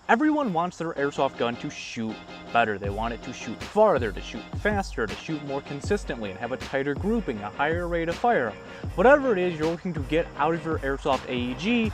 Everyone wants their airsoft gun to shoot better. They want it to shoot farther, to shoot faster, to shoot more consistently, and have a tighter grouping, a higher rate of fire. Whatever it is you're looking to get out of your airsoft AEG,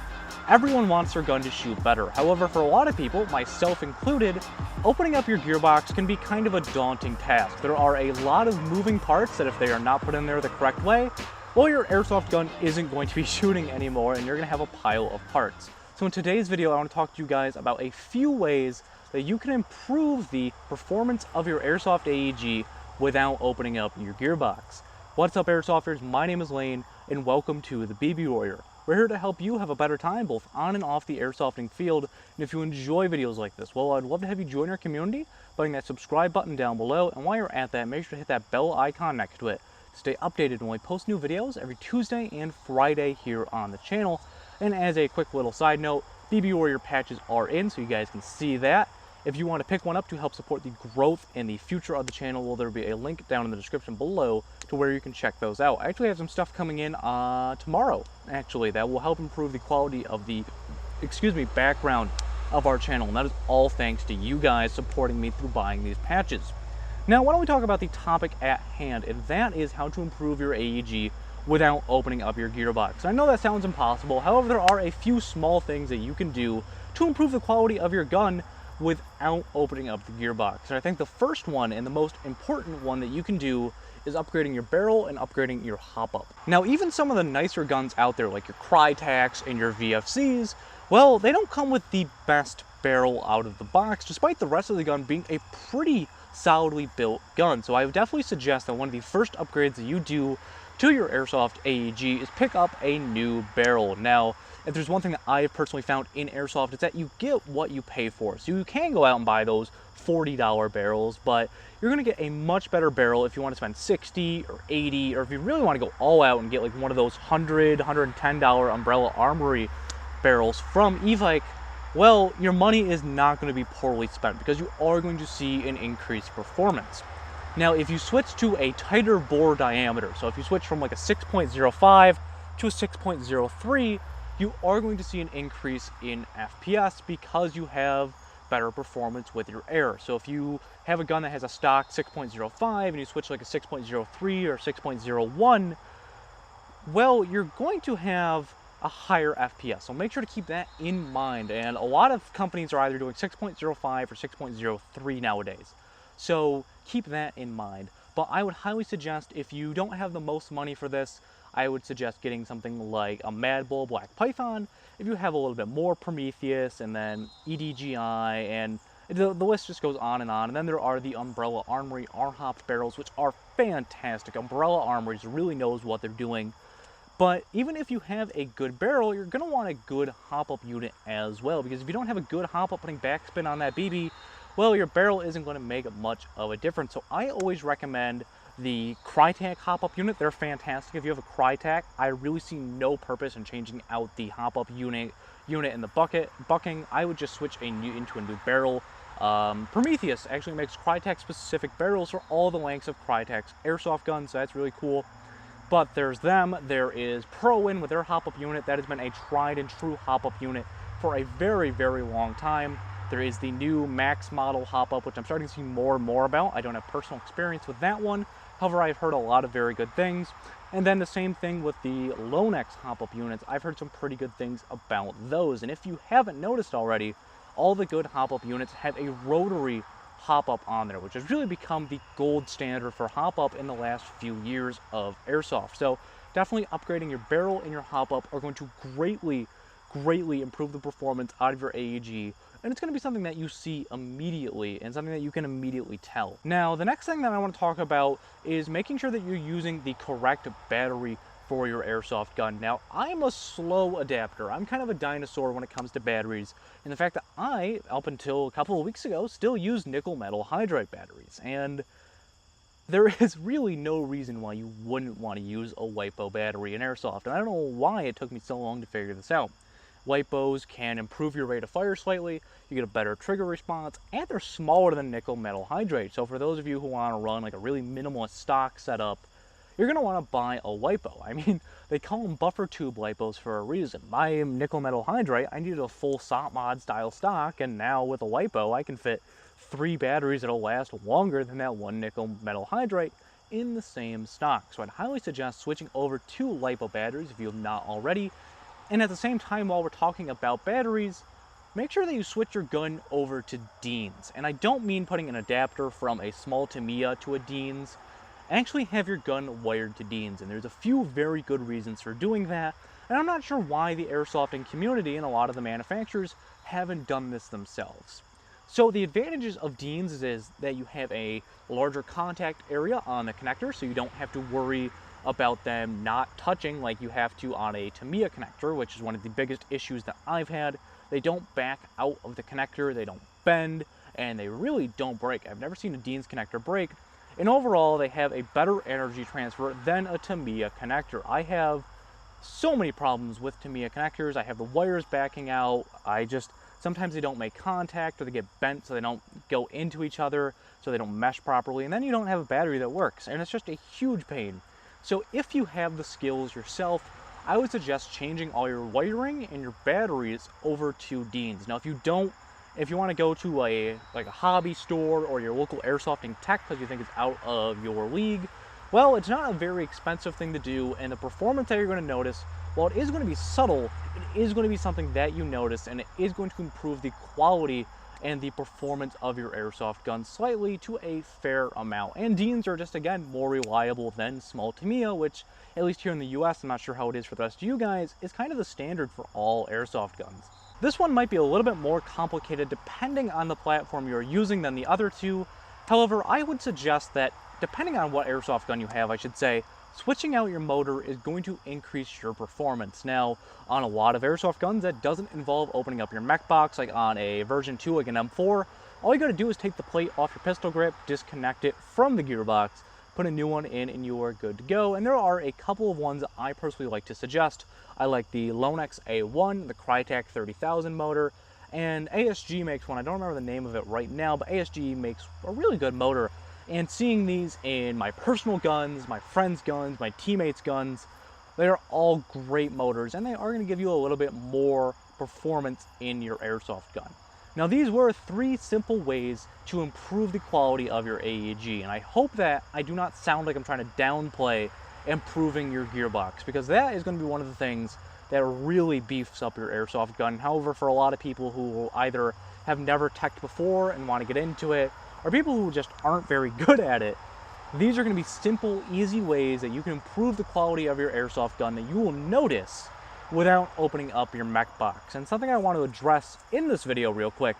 everyone wants their gun to shoot better. However, for a lot of people, myself included, opening up your gearbox can be kind of a daunting task. There are a lot of moving parts that if they are not put in there the correct way, well, your airsoft gun isn't going to be shooting anymore and you're going to have a pile of parts. So in today's video, I want to talk to you guys about a few ways that you can improve the performance of your airsoft AEG without opening up your gearbox. What's up, airsofters? My name is Lane and welcome to the BB Warrior. We're here to help you have a better time both on and off the airsofting field. And if you enjoy videos like this, well, I'd love to have you join our community by hitting that subscribe button down below. And while you're at that, make sure to hit that bell icon next to it to stay updated when we post new videos every Tuesday and Friday here on the channel. And as a quick little side note, BB Warrior patches are in, so you guys can see that. If you want to pick one up to help support the growth and the future of the channel, well, there will be a link down in the description below to where you can check those out. I actually have some stuff coming in tomorrow, actually, that will help improve the quality of the, background of our channel. And that is all thanks to you guys supporting me through buying these patches. Now, why don't we talk about the topic at hand, and that is how to improve your AEG without opening up your gearbox. I know that sounds impossible, however, there are a few small things that you can do to improve the quality of your gun without opening up the gearbox. And I think the first one and the most important one that you can do is upgrading your barrel and upgrading your hop-up. Now, even some of the nicer guns out there, like your Crytacs and your VFCs, well, they don't come with the best barrel out of the box, despite the rest of the gun being a pretty solidly built gun. So I would definitely suggest that one of the first upgrades that you do to your airsoft AEG is pick up a new barrel. Now, if there's one thing that I have personally found in airsoft, it's that you get what you pay for. So you can go out and buy those $40 barrels, but you're gonna get a much better barrel if you want to spend $60 or $80, or if you really want to go all out and get like one of those $100, $110 Umbrella Armory barrels from Evike. Well, your money is not going to be poorly spent because you are going to see an increased performance. Now, if you switch to a tighter bore diameter, so if you switch from like a 6.05 to a 6.03, you are going to see an increase in FPS because you have better performance with your air. So if you have a gun that has a stock 6.05 and you switch like a 6.03 or 6.01, well, you're going to have a higher FPS. So make sure to keep that in mind. And a lot of companies are either doing 6.05 or 6.03 nowadays. So keep that in mind. But I would highly suggest, if you don't have the most money for this, I would suggest getting something like a Mad Bull Black Python. If you have a little bit more, Prometheus, and then EDGI, and the list just goes on. And then there are the Umbrella Armory R-Hop barrels, which are fantastic. Umbrella Armories really knows what they're doing. But even if you have a good barrel, you're going to want a good hop-up unit as well, because if you don't have a good hop-up putting backspin on that BB, well, your barrel isn't going to make much of a difference. So I always recommend the Crytac hop-up unit. They're fantastic. If you have a Crytac, I really see no purpose in changing out the hop-up unit in the bucking. I would just switch into a new barrel. Prometheus actually makes Crytac-specific barrels for all the lengths of Crytac's airsoft guns, so that's really cool. But there's them, there is ProWin with their hop-up unit. That has been a tried and true hop-up unit for a very, very long time. There is the new Max model hop-up, which I'm starting to see more and more about. I don't have personal experience with that one. However, I've heard a lot of very good things. And then the same thing with the Lonex hop-up units. I've heard some pretty good things about those. And if you haven't noticed already, all the good hop-up units have a rotary hop-up on there, which has really become the gold standard for hop-up in the last few years of airsoft. So definitely upgrading your barrel and your hop-up are going to greatly improve the performance out of your AEG, and it's going to be something that you see immediately and something that you can immediately tell. Now, the next thing that I want to talk about is making sure that you're using the correct battery for your airsoft gun. Now, I'm a slow adapter. I'm kind of a dinosaur when it comes to batteries, and the fact that I, up until a couple of weeks ago, still use nickel metal hydride batteries, and there is really no reason why you wouldn't want to use a LiPo battery in airsoft, and I don't know why it took me so long to figure this out. LiPos can improve your rate of fire slightly, you get a better trigger response, and they're smaller than nickel metal hydride. So for those of you who want to run like a really minimalist stock setup, you're going to want to buy a LiPo. I mean, they call them buffer tube LiPos for a reason. My nickel metal hydride, I needed a full SOT mod style stock, and now with a LiPo, I can fit 3 batteries that'll last longer than that one nickel metal hydride in the same stock. So I'd highly suggest switching over to LiPo batteries if you have not already. And at the same time, while we're talking about batteries, make sure that you switch your gun over to Deans. And I don't mean putting an adapter from a small Tamiya to a Deans. Actually have your gun wired to Deans, and there's a few very good reasons for doing that. And I'm not sure why the airsofting community and a lot of the manufacturers haven't done this themselves. So the advantages of Deans is that you have a larger contact area on the connector, so you don't have to worry about them not touching like you have to on a Tamiya connector, which is one of the biggest issues that I've had. They don't back out of the connector, they don't bend, and they really don't break. I've never seen a Deans connector break. And overall, they have a better energy transfer than a Tamiya connector. I have so many problems with Tamiya connectors. I have the wires backing out. Sometimes they don't make contact, or they get bent so they don't go into each other, so they don't mesh properly, and then you don't have a battery that works, and it's just a huge pain. So if you have the skills yourself, I would suggest changing all your wiring and your batteries over to Deans. Now, if you want to go to a hobby store or your local airsofting tech because you think it's out of your league, well, it's not a very expensive thing to do, and the performance that you're going to notice, while it is going to be subtle, it is going to be something that you notice, and it is going to improve the quality and the performance of your airsoft gun slightly to a fair amount. And Deans are just, again, more reliable than small Tamiya, which, at least here in the US, I'm not sure how it is for the rest of you guys, is kind of the standard for all airsoft guns. This one might be a little bit more complicated depending on the platform you're using than the other two. However, I would suggest that, depending on what airsoft gun you have, I should say, switching out your motor is going to increase your performance. Now, on a lot of airsoft guns, that doesn't involve opening up your mech box, like on a version 2, like an M4. All you gotta do is take the plate off your pistol grip, disconnect it from the gearbox, put a new one in, and you are good to go. And there are a couple of ones that I personally like to suggest. I like the Lonex A1, the Crytek 30,000 motor, and ASG makes one. I don't remember the name of it right now, but ASG makes a really good motor. And seeing these in my personal guns, my friends' guns, my teammates' guns, they're all great motors, and they are going to give you a little bit more performance in your airsoft gun. Now, these were 3 simple ways to improve the quality of your AEG, and I hope that I do not sound like I'm trying to downplay improving your gearbox, because that is going to be one of the things that really beefs up your airsoft gun. However, for a lot of people who either have never teched before and want to get into it, or people who just aren't very good at it, these are going to be simple, easy ways that you can improve the quality of your airsoft gun that you will notice without opening up your mech box. And something I want to address in this video real quick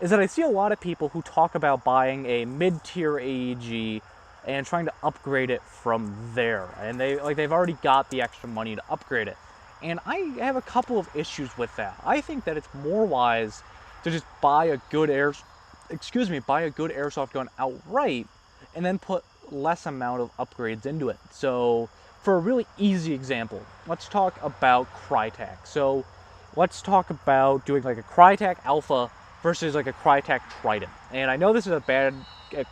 is that I see a lot of people who talk about buying a mid-tier AEG and trying to upgrade it from there. And they've already got the extra money to upgrade it. And I have a couple of issues with that. I think that it's more wise to just buy a good airsoft gun outright and then put less amount of upgrades into it. So for a really easy example, let's talk about Crytek. So let's talk about doing like a Crytek Alpha versus like a Crytek Trident. And I know this is a bad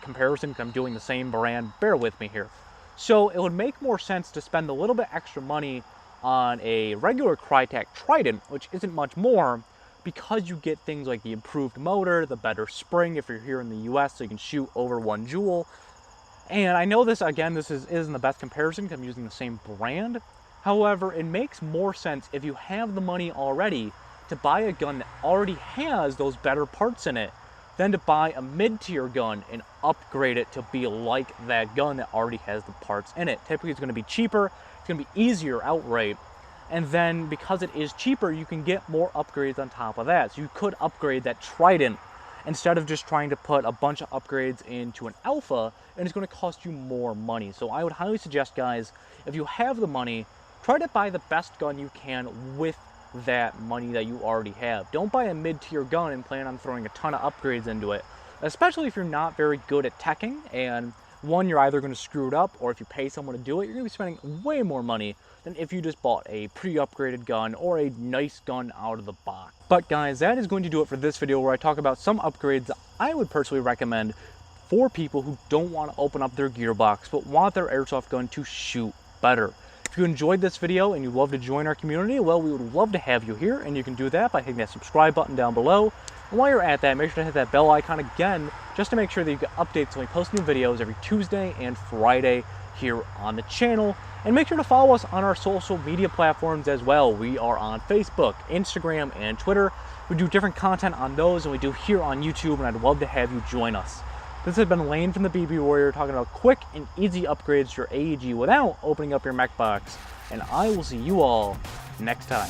comparison because I'm doing the same brand, bear with me here. So it would make more sense to spend a little bit extra money on a regular Crytek Trident, which isn't much more, because you get things like the improved motor, the better spring if you're here in the US, so you can shoot over 1 joule. And I know this, again, this isn't the best comparison because I'm using the same brand. However, it makes more sense if you have the money already to buy a gun that already has those better parts in it than to buy a mid-tier gun and upgrade it to be like that gun that already has the parts in it. Typically, it's going to be cheaper, it's going to be easier outright, and then because it is cheaper, you can get more upgrades on top of that. So you could upgrade that Trident instead of just trying to put a bunch of upgrades into an Alpha, and it's going to cost you more money. So I would highly suggest, guys, if you have the money, try to buy the best gun you can with that money that you already have. Don't buy a mid-tier gun and plan on throwing a ton of upgrades into it, especially if you're not very good at teching, and one, you're either going to screw it up, or if you pay someone to do it, you're going to be spending way more money than if you just bought a pre-upgraded gun or a nice gun out of the box. But guys, that is going to do it for this video, where I talk about some upgrades that I would personally recommend for people who don't want to open up their gearbox but want their airsoft gun to shoot better. If you enjoyed this video and you'd love to join our community, well, we would love to have you here, and you can do that by hitting that subscribe button down below. And while you're at that, make sure to hit that bell icon again, just to make sure that you get updates when we post new videos every Tuesday and Friday here on the channel. And make sure to follow us on our social media platforms as well. We are on Facebook, Instagram, and Twitter. We do different content on those than we do here on YouTube, and I'd love to have you join us. This has been Lane from the BB Warrior, talking about quick and easy upgrades to your AEG without opening up your mech box. And I will see you all next time.